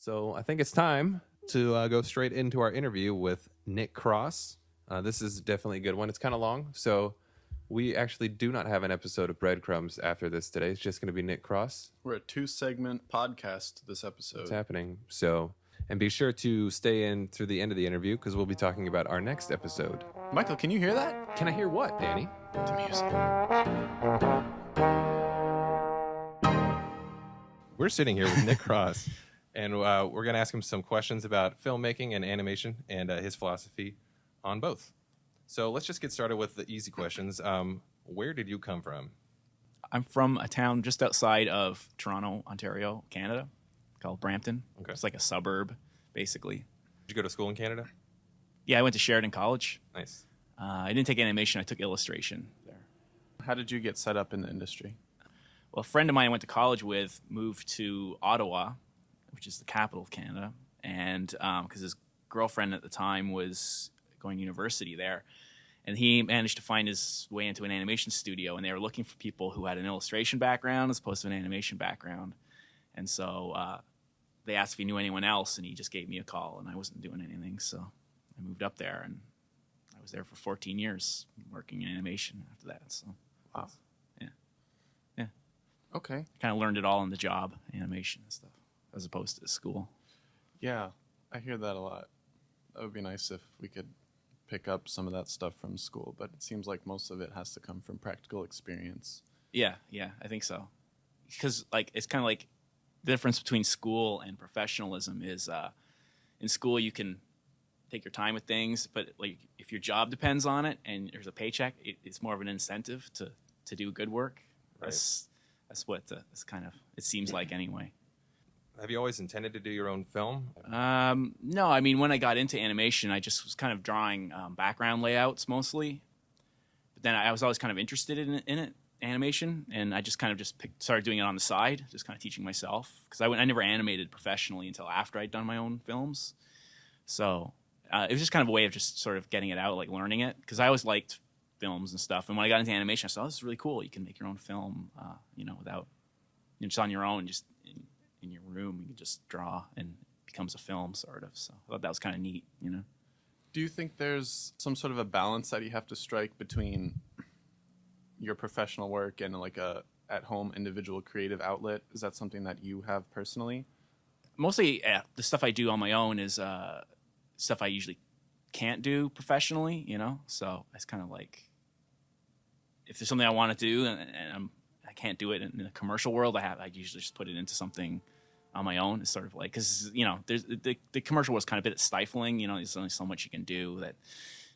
So I think it's time to go straight into our interview with Nick Cross. This is definitely a good one. It's kind of long, so we actually do not have an episode of Breadcrumbs after this today. It's just going to be Nick Cross. We're a 2-segment podcast this episode. It's happening. So, and be sure to stay in through the end of the interview because we'll be talking about our next episode. Michael, can you hear that? Can I hear what, Danny? The music. We're sitting here with Nick Cross, and we're going to ask him some questions about filmmaking and animation and his philosophy on both. So let's just get started with the easy questions. Where did you come from? I'm from a town just outside of Toronto, Ontario, Canada, called Brampton. Okay. It's like a suburb, basically. Did you go to school in Canada? Yeah, I went to Sheridan College. Nice. I didn't take animation. I took illustration there. How did you get set up in the industry? Well, a friend of mine I went to college with moved to Ottawa, which is the capital of Canada, and because his girlfriend at the time was going to university there, and he managed to find his way into an animation studio, and they were looking for people who had an illustration background as opposed to an animation background. And so they asked if he knew anyone else, and he just gave me a call, and I wasn't doing anything, so I moved up there, and I was there for 14 years working in animation after that. So, Wow. Yeah. Okay. Kind of learned it all on the job, animation and stuff, as opposed to school. Yeah, I hear that a lot. That would be nice if we could pick up some of that stuff from school, but it seems like most of it has to come from practical experience. Yeah, I think so. Because it's kind of like the difference between school and professionalism is in school you can take your time with things, but like if your job depends on it and there's a paycheck, it's more of an incentive to do good work. Right. That's what it's kind of, it seems like anyway. Have you always intended to do your own film? No, I mean, when I got into animation, I just was kind of drawing background layouts mostly. But then I was always kind of interested in it, animation, and I just kind of started doing it on the side, just kind of teaching myself. Because I never animated professionally until after I'd done my own films. So it was just kind of a way of just sort of getting it out, like learning it. Because I always liked films and stuff. And when I got into animation, I saw, this is really cool. You can make your own film, without, just on your own, just in your room, you can just draw and it becomes a film, sort of. So I thought that was kind of neat, Do you think there's some sort of a balance that you have to strike between your professional work and like a at-home individual creative outlet? Is that something that you have personally? Mostly the stuff I do on my own is stuff I usually can't do professionally, So it's kind of like, if there's something I want to do and I can't do it in the commercial world, I usually just put it into something on my own. It's sort of like, because there's the commercial was kind of a bit stifling. There's only so much you can do that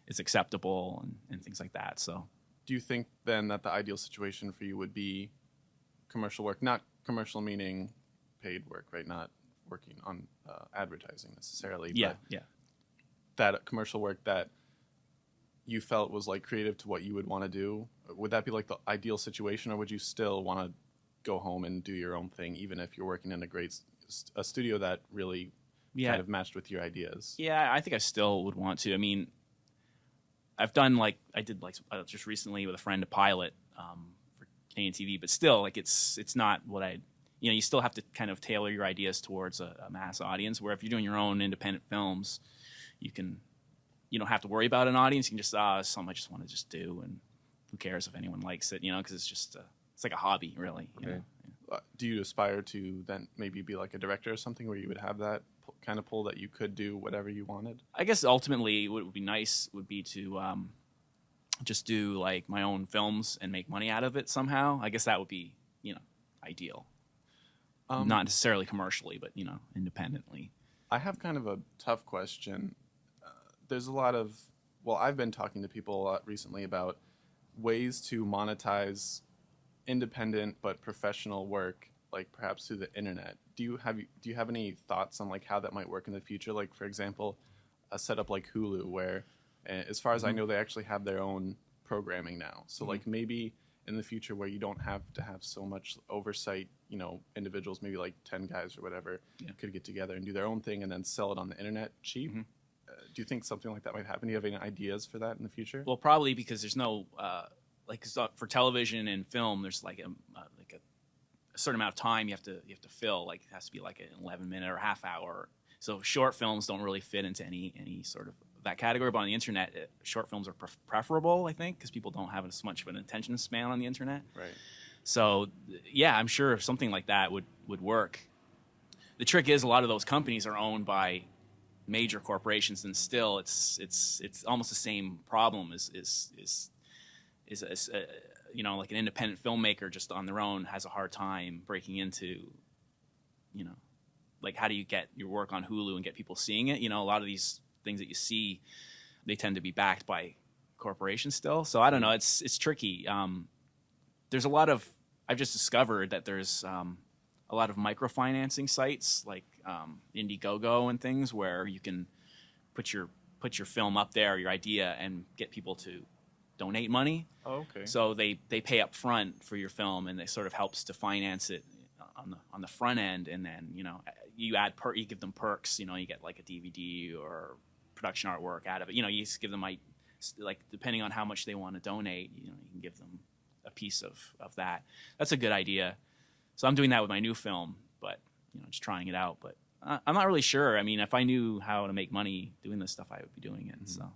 is acceptable and things like that. So, do you think then that the ideal situation for you would be commercial work, not commercial meaning paid work, right? Not working on advertising necessarily. Yeah, but that commercial work that you felt was like creative to what you would want to do, would that be like the ideal situation, or would you still want to go home and do your own thing, even if you're working in a studio that really kind of matched with your ideas? Yeah, I think I still would want to. I mean, I've done I did just recently with a friend a pilot for Canadian TV, but still it's not what you still have to kind of tailor your ideas towards a mass audience, where if you're doing your own independent films, you don't have to worry about an audience. You can just, it's something I just want to just do, and who cares if anyone likes it, because it's just, it's like a hobby, really. Okay. Do you aspire to then maybe be like a director or something where you would have that kind of pull that you could do whatever you wanted? I guess ultimately what would be nice would be to just do like my own films and make money out of it somehow. I guess that would be, ideal. Not necessarily commercially, but, independently. I have kind of a tough question. There's a lot of, I've been talking to people a lot recently about ways to monetize independent but professional work, like perhaps through the internet. Do you have any thoughts on like how that might work in the future? Like, for example, a setup like Hulu, where as far as I know, they actually have their own programming now. So like maybe in the future where you don't have to have so much oversight, individuals, maybe like 10 guys or whatever, could get together and do their own thing and then sell it on the internet cheap. Mm-hmm. Do you think something like that might happen? Do you have any ideas for that in the future? Well, probably because there's no for television and film, there's like a a certain amount of time you have to fill. Like it has to be like an 11-minute or half hour. So short films don't really fit into any sort of that category. But on the internet, short films are preferable, I think, because people don't have as much of an attention span on the internet. Right. So yeah, I'm sure something like that would work. The trick is a lot of those companies are owned by major corporations, and still it's almost the same problem is you know, like an independent filmmaker just on their own has a hard time breaking into, you know, like how do you get your work on Hulu and get people seeing it? You know, a lot of these things that you see, they tend to be backed by corporations still. So I don't know, it's tricky. There's a lot of, I've just discovered that there's a lot of microfinancing sites like Indiegogo and things where you can put your film up there, your idea, and get people to donate money. Oh, okay. So they pay up front for your film, and it sort of helps to finance it on the front end, and then you know you give them perks. You know, you get like a DVD or production artwork out of it. You know, you just give them like depending on how much they want to donate. You know, you can give them a piece of that. That's a good idea. So I'm doing that with my new film, but you know, just trying it out. But I'm not really sure. I mean, if I knew how to make money doing this stuff, I would be doing it. So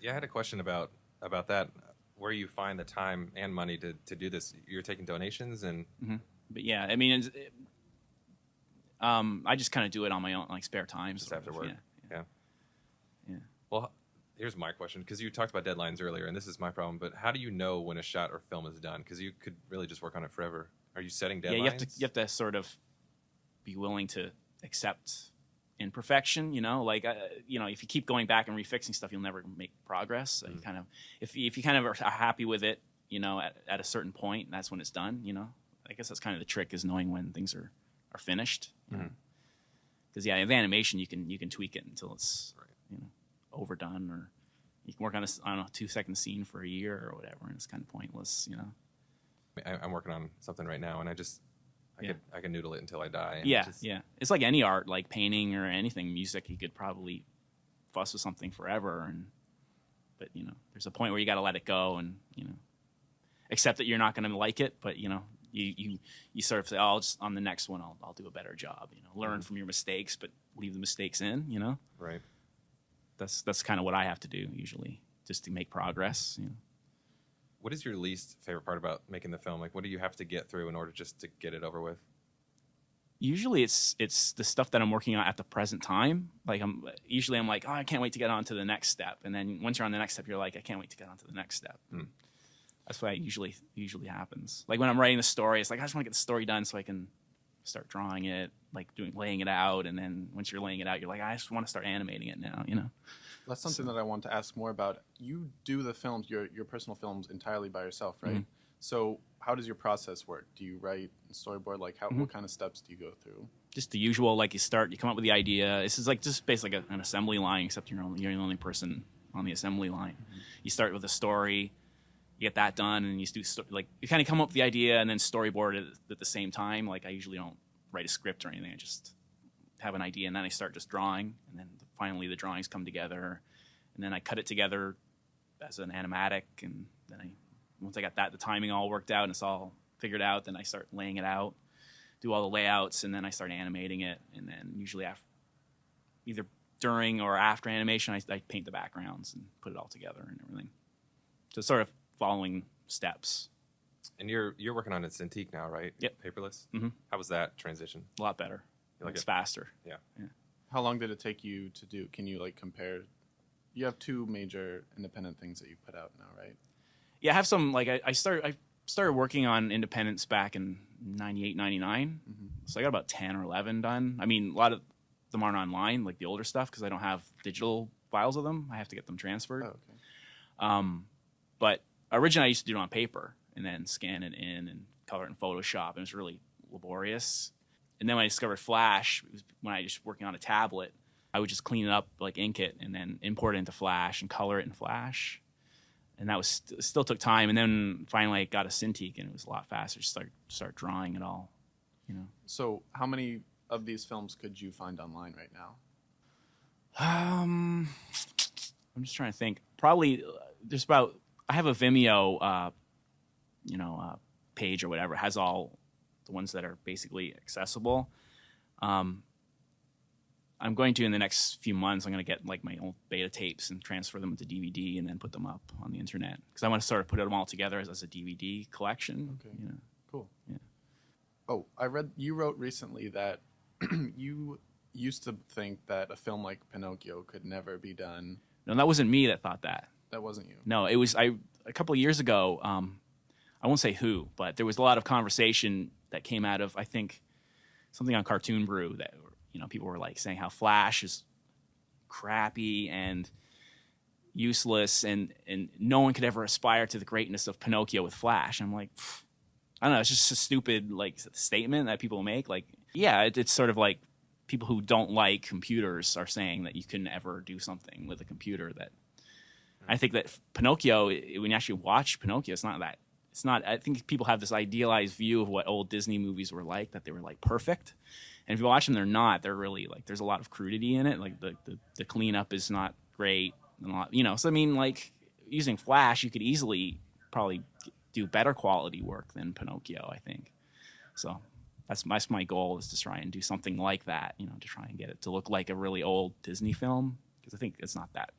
Yeah, I had a question about that. Where you find the time and money to do this? You're taking donations and. But yeah, I mean, I just kind of do it on my own, like spare time. Just after work. Yeah. Yeah. Well, here's my question, because you talked about deadlines earlier, and this is my problem. But how do you know when a shot or film is done? Because you could really just work on it forever. Are you setting deadlines? Yeah, you have to sort of be willing to accept imperfection. You know, like you know, if you keep going back and refixing stuff, you'll never make progress. So you kind of, if you kind of are happy with it, you know, at a certain point, that's when it's done. You know, I guess that's kind of the trick, is knowing when things are finished. Because yeah, with animation, you can tweak it until it's you know overdone, or you can work on a 2-second scene for a year or whatever, and it's kind of pointless. You know. I'm working on something right now, and I can noodle it until I die. And Yeah. It's like any art, like painting or anything, music. You could probably fuss with something forever, but you know, there's a point where you got to let it go, and you know, accept that you're not going to like it, but you know, you sort of say, oh, just on the next one, I'll do a better job. You know, learn from your mistakes, but leave the mistakes in. You know, right. That's kind of what I have to do usually, just to make progress. You know. What is your least favorite part about making the film? Like, what do you have to get through in order just to get it over with? Usually it's the stuff that I'm working on at the present time. Like I'm like, oh, I can't wait to get on to the next step. And then once you're on the next step, you're like, I can't wait to get on to the next step. That's what usually happens. Like when I'm writing the story, it's like, I just want to get the story done so I can start drawing it, like laying it out. And then once you're laying it out, you're like, I just want to start animating it now, you know? That's something that I want to ask more about. You do the films, your personal films, entirely by yourself, right? So how does your process work? Do you write a storyboard? Like what kind of steps do you go through? Just the usual, like you come up with the idea. This is like just basically like an assembly line, except you're the only person on the assembly line. You start with a story, you get that done, and you do like you kind of come up with the idea and then storyboard it at the same time. Like I usually don't write a script or anything. I just have an idea, and then I start just drawing, and then finally the drawings come together, and then I cut it together as an animatic, and then once I got the timing all worked out and it's all figured out, then I start laying it out, do all the layouts, and then I start animating it, and then usually either during or after animation, I paint the backgrounds and put it all together and everything. So it's sort of following steps. And you're working on it Cintiq now, right? Yep. Paperless? How was that transition? A lot better. It's faster. Yeah. How long did it take you to do? Can you like compare? You have 2 major independent things that you put out now, right? Yeah, I have some, like I started working on independents back in 98, 99. So I got about 10 or 11 done. I mean, a lot of them aren't online, like the older stuff, because I don't have digital files of them. I have to get them transferred. Oh, okay. But originally I used to do it on paper and then scan it in and color it in Photoshop. And it was really laborious. And then when I discovered Flash, it was when I was just working on a tablet, I would just clean it up, like ink it, and then import it into Flash and color it in Flash. And that was still took time. And then finally I got a Cintiq, and it was a lot faster to start drawing it all, you know. So how many of these films could you find online right now? I'm just trying to think. Probably there's about, I have a Vimeo, page or whatever. It has all the ones that are basically accessible. I'm going to, in the next few months, I'm going to get like my old beta tapes and transfer them to DVD and then put them up on the internet, because I want to sort of put them all together as a DVD collection. Okay. You know? Cool. Yeah. Oh, I read you wrote recently that you used to think that a film like Pinocchio could never be done. No, that wasn't me that thought that. That wasn't you. No, it was a couple of years ago. I won't say who, but there was a lot of conversation that came out of, I think, something on Cartoon Brew that, you know, people were like saying how Flash is crappy and useless, and no one could ever aspire to the greatness of Pinocchio with Flash. I'm like, I don't know, it's just a stupid like statement that people make. Like, yeah, it's sort of like people who don't like computers are saying that you can never do something with a computer. That I think that Pinocchio, when you actually watch Pinocchio, it's not that. It's not. I think people have this idealized view of what old Disney movies were like, that they were like perfect. And if you watch them, they're not. They're really like, there's a lot of crudity in it. Like the cleanup is not great, and a lot, you know. So I mean, like using Flash, you could easily probably do better quality work than Pinocchio, I think. So that's my goal, is to try and do something like that, you know, to try and get it to look like a really old Disney film, because I think it's not that.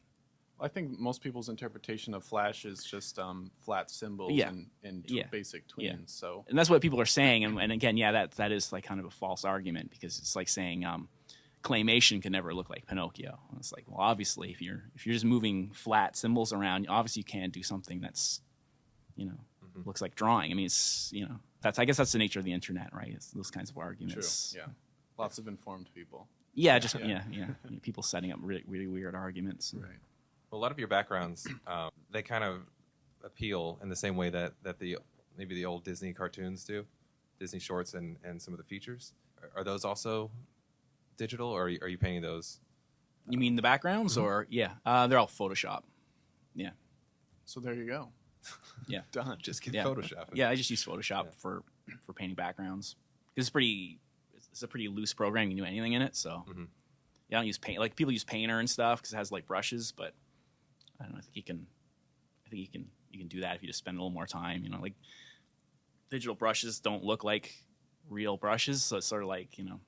I think most people's interpretation of Flash is just flat symbols and basic tweens. Yeah. So, and that's what people are saying. And again, yeah, that is like kind of a false argument, because it's like saying claymation can never look like Pinocchio. And it's like, well, obviously, if you're just moving flat symbols around, obviously you can't do something that's, you know, looks like drawing. I mean, it's, you know, I guess that's the nature of the internet, right? It's those kinds of arguments. True. Yeah, lots of informed people. Yeah, just yeah. People setting up really, really weird arguments. Right. Well, a lot of your backgrounds, they kind of appeal in the same way that maybe the old Disney cartoons do, Disney shorts and some of the features. Are those also digital, or are you painting those? You mean the backgrounds, or they're all Photoshop. Yeah. So there you go. Yeah. Done. Just get Yeah. Photoshop. Yeah, I just use Photoshop for painting backgrounds. It's a pretty loose program. You can do anything in it. So yeah, I don't use paint. Like people use Painter and stuff because it has like brushes, but I don't know. I think you can do that if you just spend a little more time. You know, like digital brushes don't look like real brushes, so it's sort of like, you know.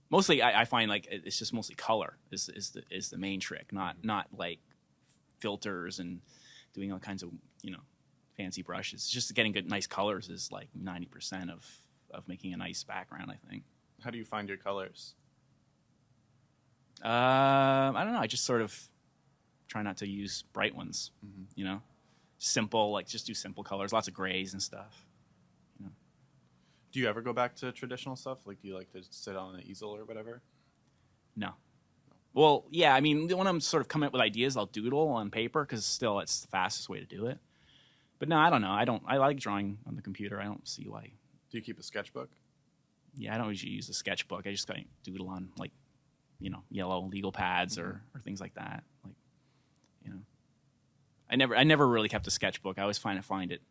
Mostly, I find like it's just mostly color is the main trick, not like filters and doing all kinds of, you know, fancy brushes. Just getting good, nice colors is like 90% of making a nice background, I think. How do you find your colors? I don't know. I just sort of try not to use bright ones, you know, simple, like just do simple colors, lots of grays and stuff. You know. Do you ever go back to traditional stuff? Like, do you like to sit on an easel or whatever? No. Well, yeah, I mean, when I'm sort of coming up with ideas, I'll doodle on paper because still it's the fastest way to do it. But no, I don't know. I like drawing on the computer. I don't see why. Do you keep a sketchbook? Yeah, I don't usually use a sketchbook. I just kind of doodle on, like, you know, yellow legal pads or things like that. Like, you know, I never really kept a sketchbook. I always find it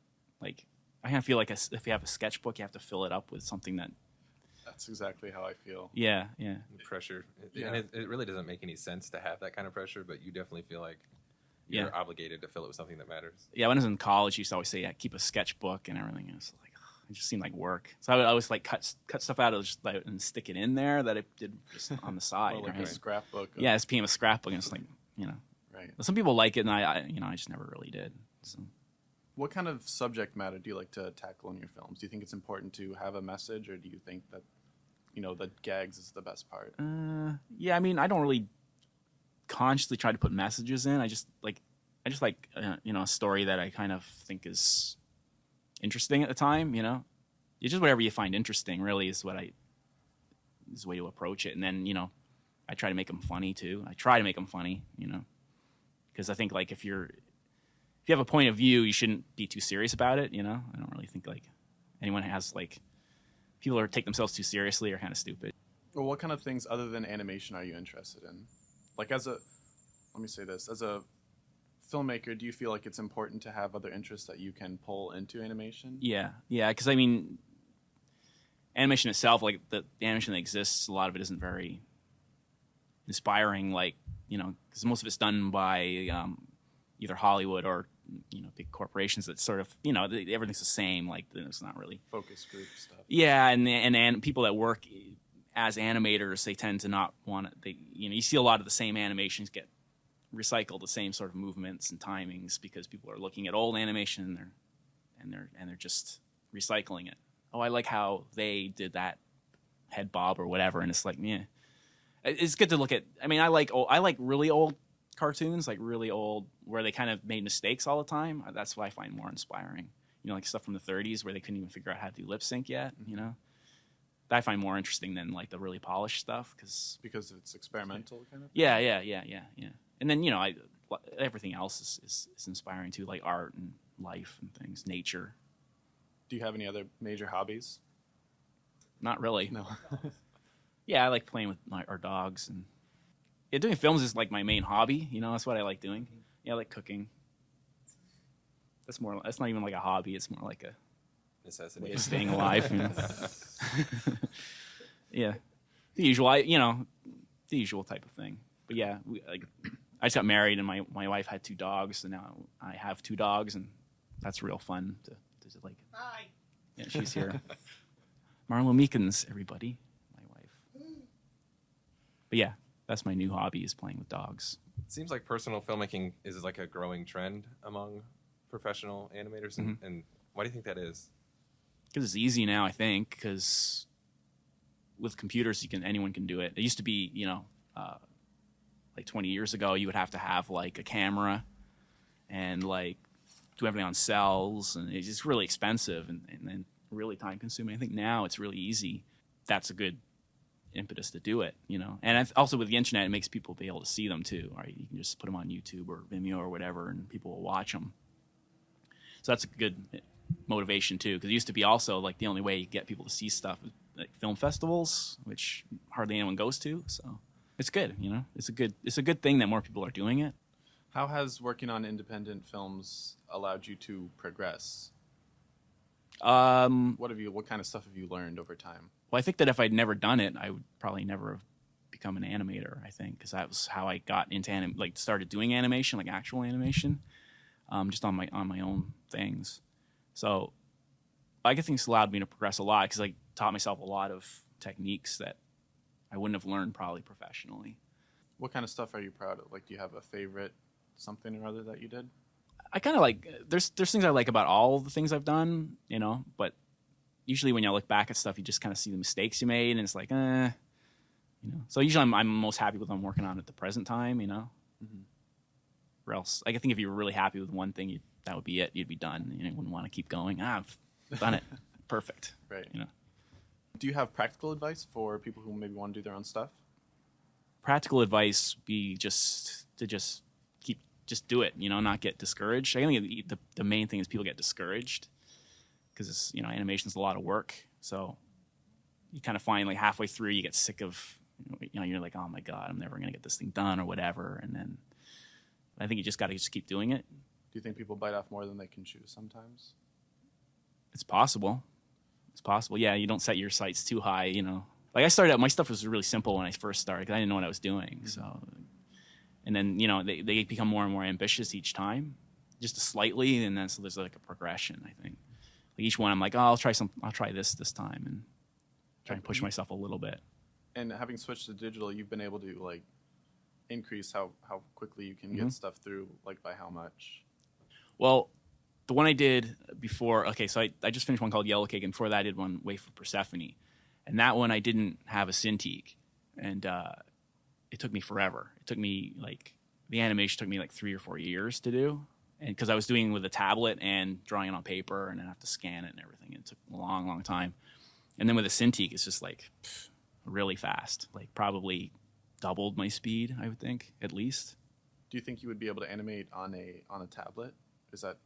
like, I kind of feel like if you have a sketchbook, you have to fill it up with something that. That's exactly how I feel. Yeah. The pressure. Yeah. And it really doesn't make any sense to have that kind of pressure, but you definitely feel like you're obligated to fill it with something that matters. Yeah, when I was in college, I used to always say, yeah, keep a sketchbook and everything. And it was like, it just seemed like work. So I would always like cut stuff out and stick it in there that I did just on the side. Like right? a scrapbook. Yeah, it's became a scrapbook, and it's like, you know. Right. Some people like it, and I just never really did. So. What kind of subject matter do you like to tackle in your films? Do you think it's important to have a message, or do you think that, you know, the gags is the best part? Yeah, I mean, I don't really consciously try to put messages in. I just like you know, a story that I kind of think is interesting at the time. You know, it's just whatever you find interesting. Really, is the way to approach it. And then, you know, I try to make them funny too. You know, because I think like if you have a point of view, you shouldn't be too serious about it. You know, I don't really think like anyone has like. People who take themselves too seriously are kind of stupid. Well, what kind of things other than animation are you interested in? Like let me say this, as a filmmaker, do you feel like it's important to have other interests that you can pull into animation? Yeah, because I mean, animation itself, like the animation that exists, a lot of it isn't very inspiring, like, you know, because most of it's done by either Hollywood or big corporations that sort of, everything's the same. Like it's not really Focus group stuff. Yeah, and people that work as animators, they tend to not want it. You see a lot of the same animations get recycled, the same sort of movements and timings, because people are looking at old animation and they're just recycling it. Oh, I like how they did that head bob or whatever, and it's like, yeah, it's good to look at. I mean, I like really old cartoons, like really old, where they kind of made mistakes all the time. That's what I find more inspiring. Like stuff from the 30s where they couldn't even figure out how to do lip sync yet. That I find more interesting than like the really polished stuff because it's experimental kind of. Yeah. And then everything else is inspiring too, like art and life and things, nature. Do you have any other major hobbies? Not really. No. Yeah, I like playing with our dogs, and doing films is like my main hobby. That's what I like doing. Yeah, I like cooking. That's not even like a hobby. It's more like a necessity way of staying alive. Yeah, the usual. The usual type of thing. But yeah, I just got married, and my wife had 2 dogs, and now I have 2 dogs, and that's real fun to like. Hi. Yeah, she's here. Marlo Meekins, everybody, my wife. But yeah, that's my new hobby, is playing with dogs. It seems like personal filmmaking is like a growing trend among professional animators, and why do you think that is? Because it's easy now, I think. Because with computers, anyone can do it. It used to be, like 20 years ago, you would have to have like a camera and like do everything on cells, and it's just really expensive and then really time consuming. I think now it's really easy. That's a good impetus to do it, And also with the internet, it makes people be able to see them too, right? You can just put them on YouTube or Vimeo or whatever, and people will watch them. So that's a good motivation too, because it used to be also like the only way you get people to see stuff is like film festivals, which hardly anyone goes to. So it's good, It's a good thing that more people are doing it. How has working on independent films allowed you to progress? What kind of stuff have you learned over time? Well, I think that if I'd never done it, I would probably never have become an animator. I think because that was how I got into started doing animation, like actual animation, just on my own things. So I think it's allowed me to progress a lot because I taught myself a lot of techniques that I wouldn't have learned probably professionally. What kind of stuff are you proud of? Like, do you have a favorite something or other that you did? I kind of like there's things I like about all the things I've done, but usually when you look back at stuff, you just kind of see the mistakes you made, and it's like, So usually I'm most happy with what I'm working on at the present time, Or else, I think if you were really happy with one thing, that would be it. You'd be done. You wouldn't want to keep going. I've done it. Perfect. Right. Do you have practical advice for people who maybe want to do their own stuff? Practical advice be just do it, not get discouraged. I think the main thing is people get discouraged because it's, animation's a lot of work. So you kind of find like halfway through you get sick of, you're like, oh my God, I'm never going to get this thing done or whatever. And then I think you just got to keep doing it. Do you think people bite off more than they can chew sometimes? It's possible. Yeah, you don't set your sights too high, Like I started out, my stuff was really simple when I first started because I didn't know what I was doing. Mm-hmm. So, and then, they become more and more ambitious each time, just slightly. And then so there's like a progression, I think. Like each one I'm like, oh, I'll try this time and try and push myself a little bit. And having switched to digital, you've been able to like increase how quickly you can get stuff through, like by how much? Well, the one I did before, so I just finished one called Yellow Cake, and before that I did one, Wait for Persephone. And that one I didn't have a Cintiq, and it took me forever. It took me the animation took me 3 or 4 years to do, and because I was doing it with a tablet and drawing it on paper, and then I have to scan it and everything. It took a long, long time. And then with a Cintiq, it's just really fast, probably doubled my speed, I would think, at least. Do you think you would be able to animate on a tablet? Is that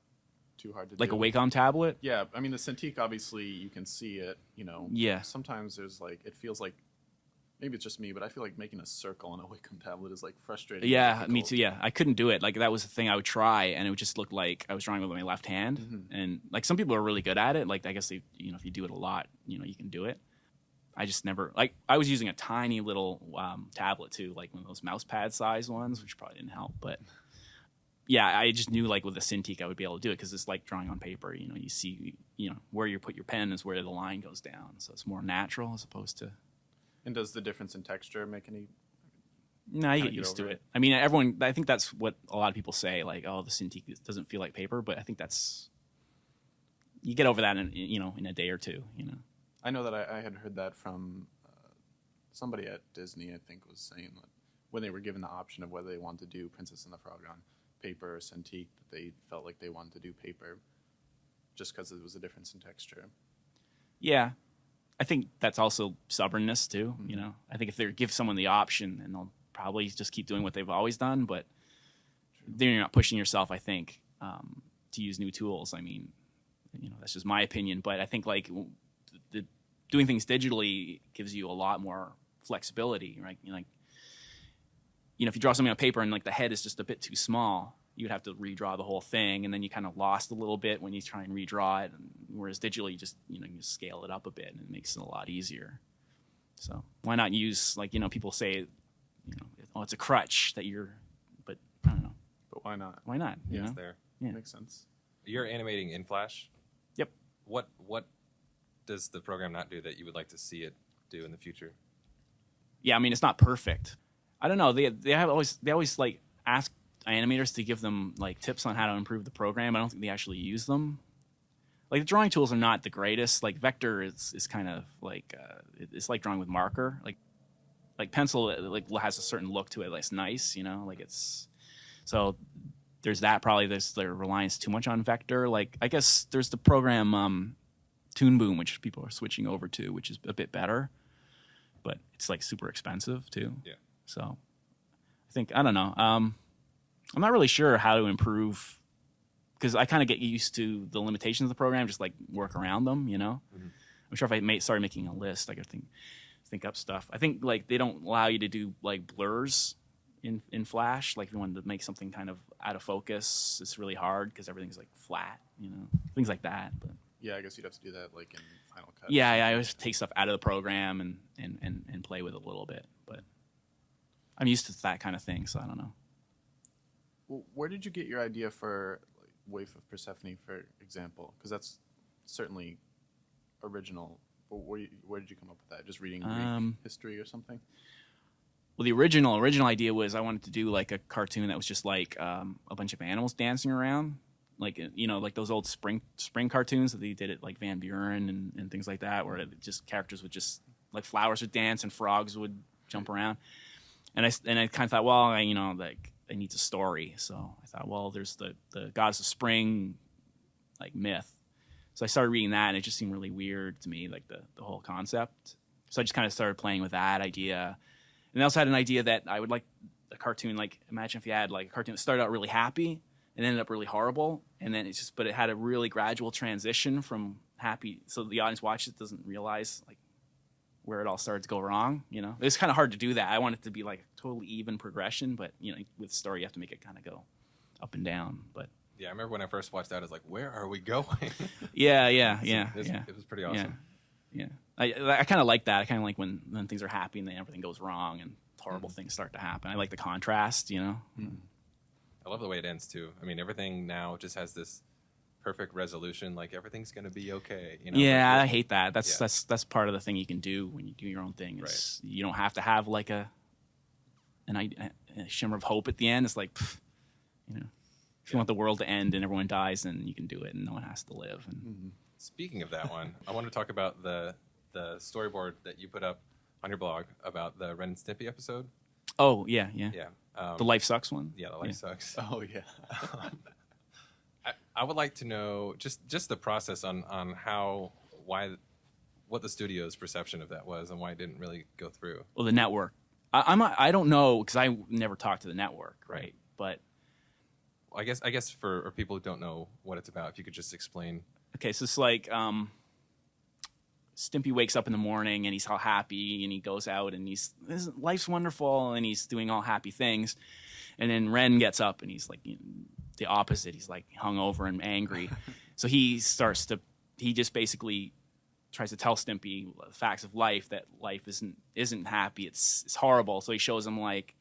too hard to do? Like a Wacom tablet? Yeah, I mean the Cintiq, obviously you can see it, Yeah. Sometimes there's it feels like, maybe it's just me, but I feel like making a circle on a Wacom tablet is frustrating. Yeah, me too. Yeah, I couldn't do it. That was the thing I would try, and it would just look like I was drawing with my left hand. Mm-hmm. And some people are really good at it. I guess they, if you do it a lot, you can do it. I just never I was using a tiny little tablet too, one of those mouse pad size ones, which probably didn't help. But yeah, I just knew like with a Cintiq I would be able to do it because it's like drawing on paper. You know, you see, you know, where you put your pen is where the line goes down, so it's more natural as opposed to. And does the difference in texture make any? No, you Kinda get get used to over it. I mean, everyone. I think that's what a lot of people say. Like, oh, the Cintiq doesn't feel like paper, but I think that's you get over that in in a day or two. You know. I know that I had heard that from somebody at Disney. I think was saying that when they were given the option of whether they wanted to do Princess and the Frog on paper or Cintiq, that they felt like they wanted to do paper, just because it was a difference in texture. Yeah, I think that's also stubbornness too. Mm-hmm. You know, I think if they give someone the option, then they'll probably just keep doing what they've always done. But then you're not pushing yourself, I think, to use new tools. I mean, that's just my opinion. But I think like doing things digitally gives you a lot more flexibility, right? Like, if you draw something on paper and like the head is just a bit too small, you'd have to redraw the whole thing, and then you kind of lost a little bit when you try and redraw it. And whereas digitally, you just you scale it up a bit, and it makes it a lot easier. So why not use like people say, oh, it's a crutch that you're, but I don't know. But why not? Why not? You It's know? there. Yeah. Makes sense. You're animating in Flash. Yep. What does the program not do that you would like to see it do in the future? Yeah, I mean it's not perfect. I don't know. They always like ask animators to give them like tips on how to improve the program. I don't think they actually use them. Like the drawing tools are not the greatest. Like vector is kind of like it's like drawing with marker. Like pencil like has a certain look to it that's nice. Like it's so there's that. Probably there's their reliance too much on vector. Like I guess there's the program Toon Boom, which people are switching over to, which is a bit better, but it's like super expensive too. Yeah. So I think I don't know. I'm not really sure how to improve because I kind of get used to the limitations of the program, just like work around them. Mm-hmm. I'm sure if I started making a list, I could think up stuff. I think like they don't allow you to do like blurs in Flash. Like if you wanted to make something kind of out of focus, it's really hard because everything's like flat. Things like that. But Yeah, I guess you'd have to do that like in Final Cut. yeah, I always take stuff out of the program and play with it a little bit. But I'm used to that kind of thing, so I don't know. Well, where did you get your idea for like, Waif of Persephone, for example? Because that's certainly original. But where did you come up with that? Just reading Greek history or something? Well, the original idea was I wanted to do like a cartoon that was just like a bunch of animals dancing around, like like those old spring cartoons that they did at like Van Buren and things like that, where just characters would just like flowers would dance and frogs would jump around. And I kind of thought, well, like it needs a story. So I thought, well, there's the goddess of spring, like myth. So I started reading that, and it just seemed really weird to me, like the whole concept. So I just kind of started playing with that idea. And I also had an idea that I would like a cartoon, like imagine if you had like a cartoon that started out really happy and ended up really horrible, and then but it had a really gradual transition from happy, so the audience watches it doesn't realize like where it all started to go wrong. It's kind of hard to do that. I want it to be like a totally even progression, but with story you have to make it kind of go up and down. But Yeah, I remember when I first watched that, I was like, where are we going? yeah. It was pretty awesome. Yeah. I kind of like that. I kind of like when things are happy and then everything goes wrong and horrible things start to happen. I like the contrast, I love the way it ends too. I mean, everything now just has this perfect resolution. Like everything's gonna be okay. Yeah, I hate that. Yeah. That's part of the thing you can do when you do your own thing. Is You don't have to have like a shimmer of hope at the end. It's like, if you want the world to end and everyone dies, then you can do it and no one has to live. And Speaking of that one, I want to talk about the storyboard that you put up on your blog about the Ren and Stimpy episode. Oh yeah. Yeah. The Life Sucks one. Yeah, the life sucks. Oh yeah. I would like to know just the process on what the studio's perception of that was and why it didn't really go through. Well, the network. I don't know because I never talked to the network, right? But I guess for people who don't know what it's about, if you could just explain. okay, so it's like Stimpy wakes up in the morning and he's all happy and he goes out and life's wonderful and he's doing all happy things, and then Ren gets up and he's like the opposite. He's like hungover and angry. So he just basically tries to tell Stimpy the facts of life, that life isn't happy. It's horrible. So he shows him like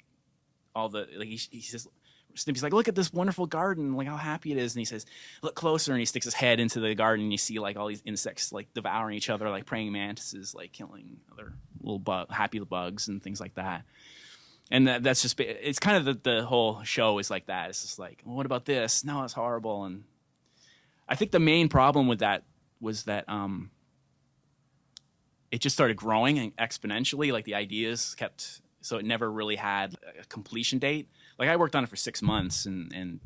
all the he says Stimpy's like, look at this wonderful garden, like how happy it is. And he says, look closer. And he sticks his head into the garden and you see like all these insects like devouring each other, like praying mantises, like killing other little happy bugs and things like that. And that's just, it's kind of the whole show is like that. It's just like, well, what about this? No, it's horrible. And I think the main problem with that was that it just started growing exponentially. Like the ideas kept, so it never really had a completion date. Like I worked on it for 6 months and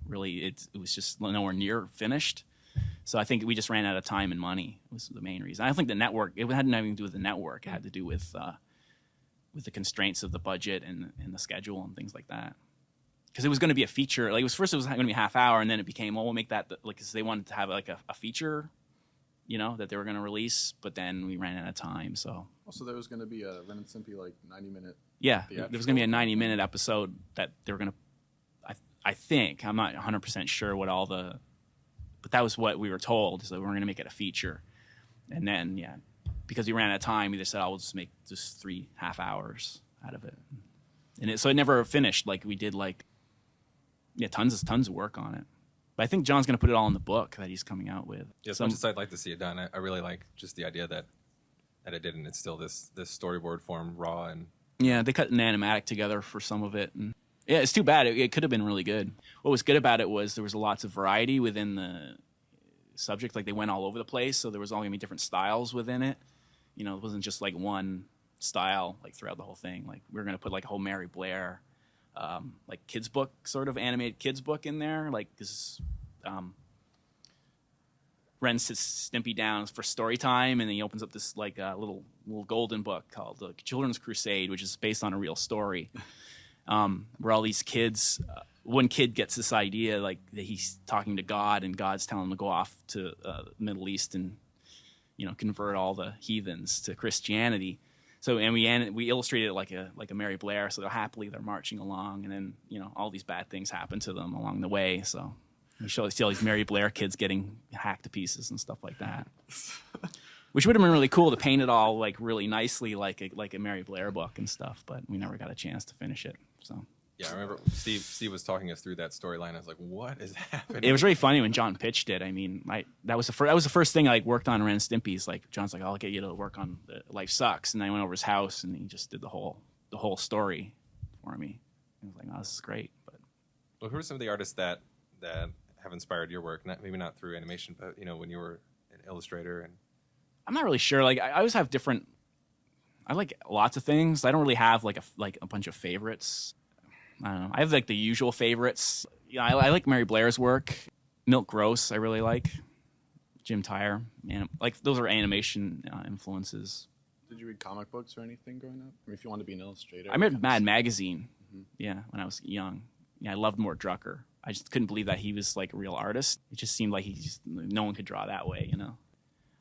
really it was just nowhere near finished. So I think we just ran out of time and money was the main reason. I don't think the network, it had nothing to do with the network. It had to do with the constraints of the budget and the schedule and things like that. Because it was going to be a feature. Like it was going to be a half hour and then it became, we'll make that, like, because they wanted to have like a feature, you know, that they were going to release, but then we ran out of time. So Also, there was going to be a Ren and Stimpy like 90-minute. yeah, there was going to be a 90-minute episode that they were going to, I think, I'm not 100% sure what all the, but that was what we were told, is that we were going to make it a feature. And then, yeah, because we ran out of time, we just said, we'll just make just 3 half hours out of it. And so it never finished. Like we did like, yeah, tons of work on it. But I think John's going to put it all in the book that he's coming out with. Yeah, as much as I'd like to see it done, I really like just the idea that it didn't. It's still this storyboard form, raw and. Yeah, they cut an animatic together for some of it, and yeah, it's too bad. It could have been really good. What was good about it was there was lots of variety within the subject. Like they went all over the place, so there was all gonna be different styles within it. You know, it wasn't just like one style like throughout the whole thing. Like we were gonna put like a whole Mary Blair, like kids book, sort of animated kids book in there, like because. Ren sits Stimpy down for story time, and then he opens up this like little golden book called The Children's Crusade, which is based on a real story, where all these kids, one kid gets this idea like that he's talking to God, and God's telling him to go off to the Middle East and convert all the heathens to Christianity. So and we illustrated it like a Mary Blair, so they're marching along, and then all these bad things happen to them along the way. So. We see all these Mary Blair kids getting hacked to pieces and stuff like that, which would have been really cool to paint it all like really nicely, like a Mary Blair book and stuff. But we never got a chance to finish it. So yeah, I remember Steve was talking us through that storyline. I was like, "What is happening?" It was really funny when John pitched it. I mean, that was the first thing I worked on Ren and Stimpy's. Like John's like, "I'll get you to work on Life Sucks," and I went over his house and he just did the whole story for me. I was like, "Oh, this is great." But well, who are some of the artists that have inspired your work? Maybe not through animation, but when you were an illustrator. And I'm not really sure. Like I always have different. I like lots of things. I don't really have like a bunch of favorites. I don't know. I have like the usual favorites. I like Mary Blair's work. Milk Gross, I really like. Jim Tyre, like those are animation influences. Did you read comic books or anything growing up? I mean, if you wanted to be an illustrator. I read Mad Magazine. Mm-hmm. Yeah, when I was young. Yeah, I loved Mort Drucker. I just couldn't believe that he was like a real artist. It just seemed like no one could draw that way,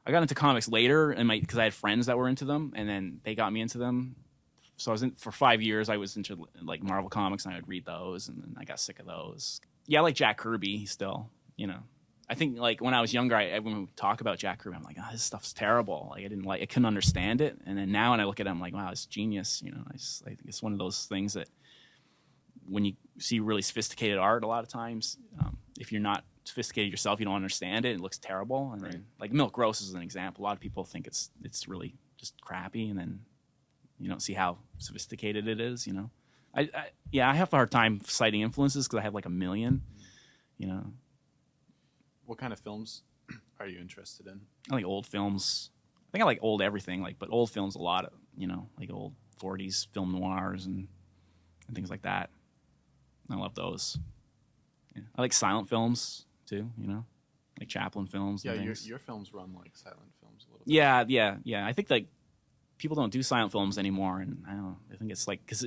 I got into comics later, because I had friends that were into them, and then they got me into them. So I was for 5 years. I was into like Marvel comics, and I would read those, and then I got sick of those. Yeah, I like Jack Kirby still. I think like when I was younger, when we talk about Jack Kirby, I'm like, oh, this stuff's terrible. Like I couldn't understand it, and then now when I look at it, I'm like, wow, it's genius. I think it's one of those things that. When you see really sophisticated art, a lot of times, if you're not sophisticated yourself, you don't understand it. It looks terrible. And then, like Milk Gross is an example. A lot of people think it's really just crappy, and then you don't see how sophisticated it is. I have a hard time citing influences because I have like a million. What kind of films are you interested in? I like old films. I think I like old everything. But old films a lot. Like old 40s film noirs and things like that. I love those. Yeah. I like silent films too, like Chaplin films. Yeah, and your films run like silent films a little bit. Yeah. I think like people don't do silent films anymore, and I don't know. I think it's like because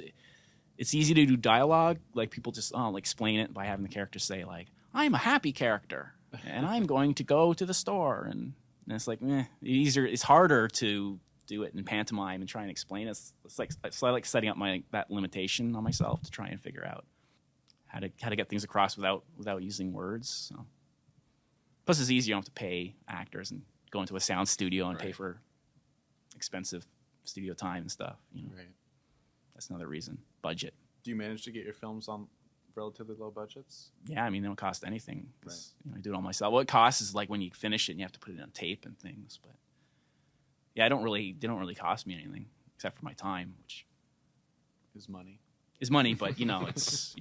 it's easy to do dialogue. Like people just like explain it by having the character say like, "I'm a happy character, and I'm going to go to the store," and it's like easier. It's harder to do it in pantomime and try and explain it. It's like setting up that limitation on myself to try and figure out how to get things across without using words. So. Plus, it's easier. You don't have to pay actors and go into a sound studio and pay for expensive studio time and stuff. Right. That's another reason. Budget. Do you manage to get your films on relatively low budgets? Yeah, I mean, they don't cost anything. 'Cause, I do it all myself. What it costs is like when you finish it and you have to put it on tape and things. But yeah, they don't really cost me anything except for my time, which Is money. is money. But it's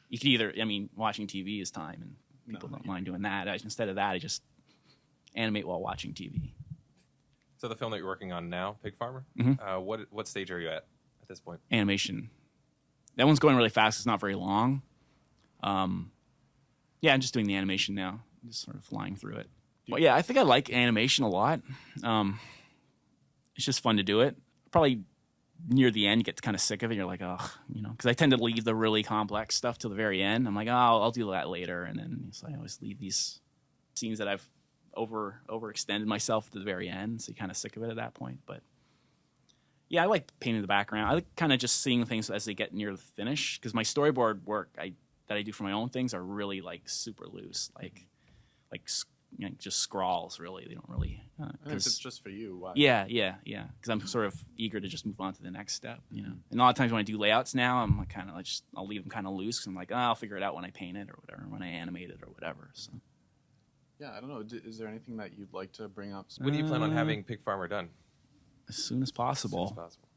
you could either, watching TV is time, and people don't mind doing that. Instead of that, I just animate while watching TV. So the film that you're working on now, Pig Farmer, what stage are you at this point? Animation. That one's going really fast. It's not very long. Yeah, I'm just doing the animation now. Just sort of flying through it. But yeah, I think I like animation a lot. It's just fun to do it. Probably near the end, you get kind of sick of it. You're like, oh, because I tend to leave the really complex stuff till the very end. I'm like, oh, I'll do that later. And then so I always leave these scenes that I've overextended myself to the very end. So you're kind of sick of it at that point. But yeah, I like painting the background. I like kind of just seeing things as they get near the finish, because my storyboard work that I do for my own things are really like super loose, like just scrawls. Really, they don't really. And if it's just for you, why? Yeah. Because I'm sort of eager to just move on to the next step. And a lot of times when I do layouts now, I'm like I'll leave them kind of loose, because I'm like, I'll figure it out when I paint it or whatever, when I animate it or whatever. So. Yeah, I don't know. Is there anything that you'd like to bring up? When do you plan on having Pig Farmer done? As soon as possible. As soon as possible.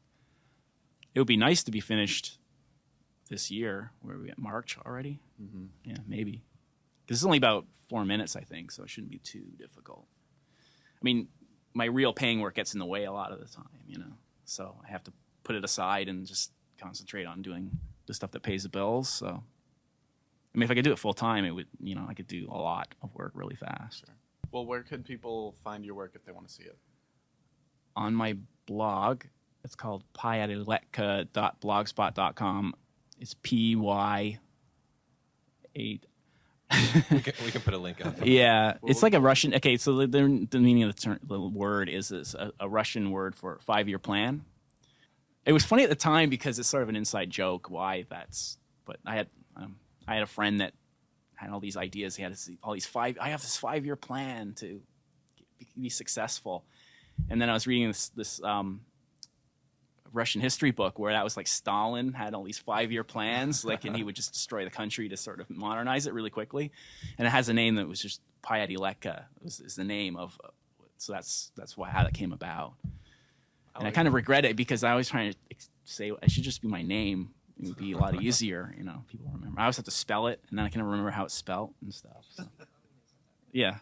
It would be nice to be finished this year. Where are we at? March already? Mm-hmm. Yeah, maybe. Because it's only about 4 minutes, I think, so it shouldn't be too difficult. I mean, my real paying work gets in the way a lot of the time, So I have to put it aside and just concentrate on doing the stuff that pays the bills. So, if I could do it full time, it would, I could do a lot of work really fast. Sure. Well, where could people find your work if they want to see it? On my blog, it's called pyadiletka.blogspot.com. It's PY8. We can put a link up. Yeah, it's like a Russian. Okay, so the meaning of the word is a Russian word for 5-year plan. It was funny at the time because it's sort of an inside joke why that's. But I had a friend that had all these ideas. He had all these I have this 5-year plan to be successful. And then I was reading this Russian history book where that was like Stalin had all these 5-year plans, and he would just destroy the country to sort of modernize it really quickly. And it has a name that was just Pyadiletka is the name of. So that's how that came about. And I kind of regret it because I was trying to say it should just be my name. It would be a lot easier, people remember. I always have to spell it, and then I can remember how it's spelled and stuff. So. Yeah.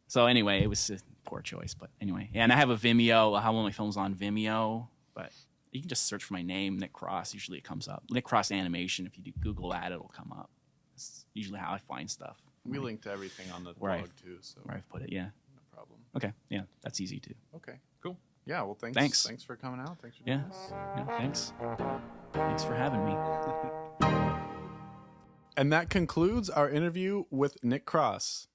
So anyway, it was a poor choice, but anyway. Yeah, and I have a Vimeo. I have one of my films on Vimeo, but you can just search for my name, Nick Cross. Usually it comes up. Nick Cross Animation. If you do Google that, it'll come up. It's usually how I find stuff. We link to everything on the blog, too. So where I've put it, yeah. No problem. Okay, yeah, that's easy, too. Okay. Cool. Yeah, well, thanks. Thanks for coming out. Thanks for doing this. Yeah, thanks. Thanks for having me. And that concludes our interview with Nick Cross.